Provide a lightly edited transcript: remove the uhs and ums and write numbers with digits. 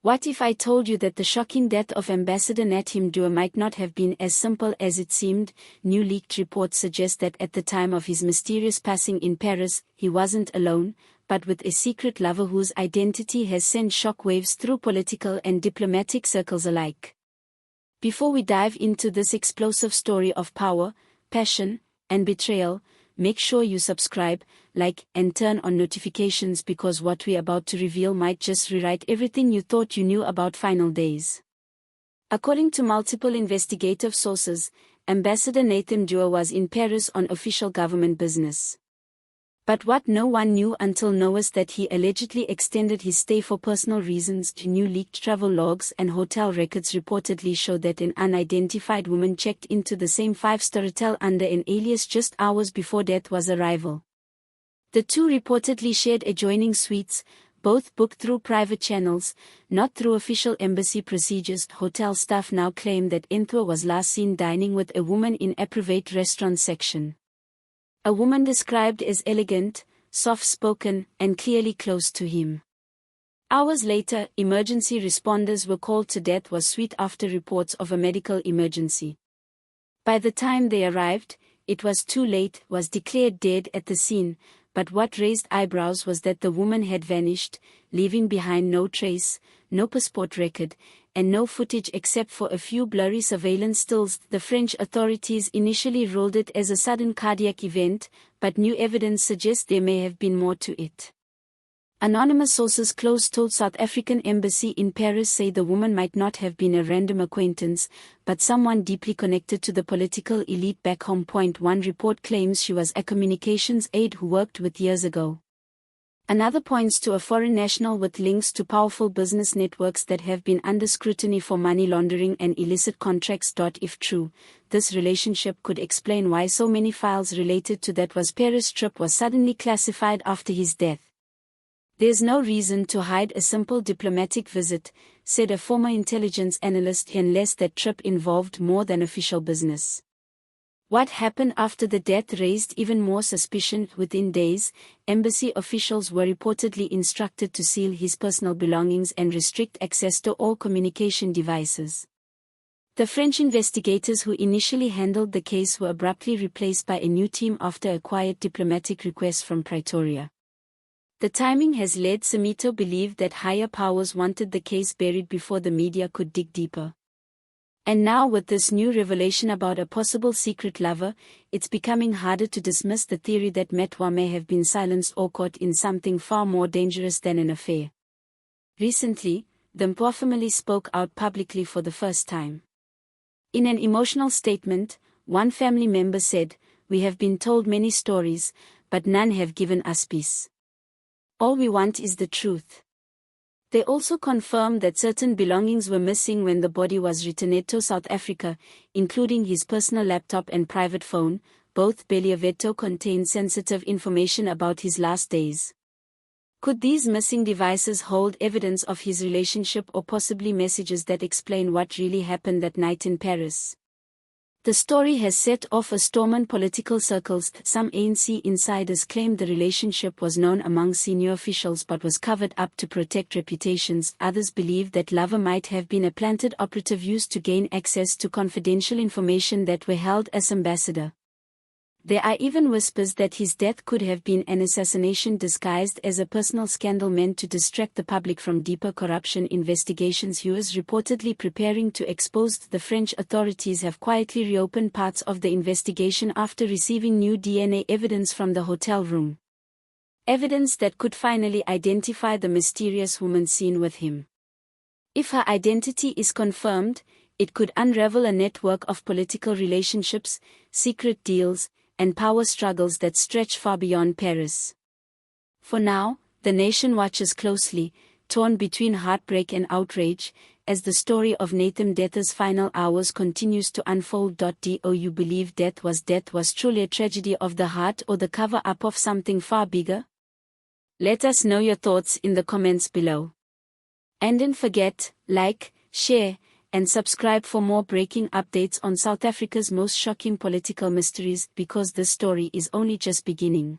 What if I told you that the shocking death of Ambassador Nathi Mthethwa might not have been as simple as it seemed? New leaked reports suggest that at the time of his mysterious passing in Paris, he wasn't alone, but with a secret lover whose identity has sent shockwaves through political and diplomatic circles alike. Before we dive into this explosive story of power, passion, and betrayal, make sure you subscribe, like, and turn on notifications because what we're about to reveal might just rewrite everything you thought you knew about final days. According to multiple investigative sources, Ambassador Nathi Mthethwa was in Paris on official government business. But what no one knew until now was that he allegedly extended his stay for personal reasons. New leaked travel logs and hotel records reportedly show that an unidentified woman checked into the same five-star hotel under an alias just hours before Mthethwa's arrival. The two reportedly shared adjoining suites, both booked through private channels, not through official embassy procedures. Hotel staff now claim that Mthethwa was last seen dining with a woman in a private restaurant section. A woman described as elegant, soft-spoken, and clearly close to him. Hours later, emergency responders were called to Mthethwa's suite after reports of a medical emergency. By the time they arrived, it was too late. Was declared dead at the scene, but what raised eyebrows was that the woman had vanished, leaving behind no trace, no passport record, and no footage except for a few blurry surveillance stills. The French authorities initially ruled it as a sudden cardiac event, but new evidence suggests there may have been more to it. Anonymous sources close to South African embassy in Paris say the woman might not have been a random acquaintance, but someone deeply connected to the political elite back home. One report claims she was a communications aide who worked with years ago. Another points to a foreign national with links to powerful business networks that have been under scrutiny for money laundering and illicit contracts. If true, this relationship could explain why so many files related to Mthethwa's Paris trip was suddenly classified after his death. There's no reason to hide a simple diplomatic visit, said a former intelligence analyst, unless that trip involved more than official business. What happened after the death raised even more suspicion. Within days, embassy officials were reportedly instructed to seal his personal belongings and restrict access to all communication devices. The French investigators who initially handled the case were abruptly replaced by a new team after a quiet diplomatic request from Pretoria. The timing has led some to believe that higher powers wanted the case buried before the media could dig deeper. And now with this new revelation about a possible secret lover, it's becoming harder to dismiss the theory that Mthethwa may have been silenced or caught in something far more dangerous than an affair. Recently, the Mthethwa family spoke out publicly for the first time. In an emotional statement, one family member said, "We have been told many stories, but none have given us peace. All we want is the truth." They also confirmed that certain belongings were missing when the body was returned to South Africa, including his personal laptop and private phone. Both believeto contain sensitive information about his last days. Could these missing devices hold evidence of his relationship or possibly messages that explain what really happened that night in Paris? The story has set off a storm in political circles. Some ANC insiders claimed the relationship was known among senior officials but was covered up to protect reputations. Others believe that lover might have been a planted operative used to gain access to confidential information that were held as ambassador. There are even whispers that his death could have been an assassination disguised as a personal scandal meant to distract the public from deeper corruption investigations. He was reportedly preparing to expose. The French authorities have quietly reopened parts of the investigation after receiving new DNA evidence from the hotel room. Evidence that could finally identify the mysterious woman seen with him. If her identity is confirmed, it could unravel a network of political relationships, secret deals, and power struggles that stretch far beyond Paris. For now, the nation watches closely, torn between heartbreak and outrage, as the story of Nathi Mthethwa's final hours continues to unfold. Do you believe death was truly a tragedy of the heart or the cover-up of something far bigger? Let us know your thoughts in the comments below. And don't forget, like, share, and subscribe for more breaking updates on South Africa's most shocking political mysteries, because this story is only just beginning.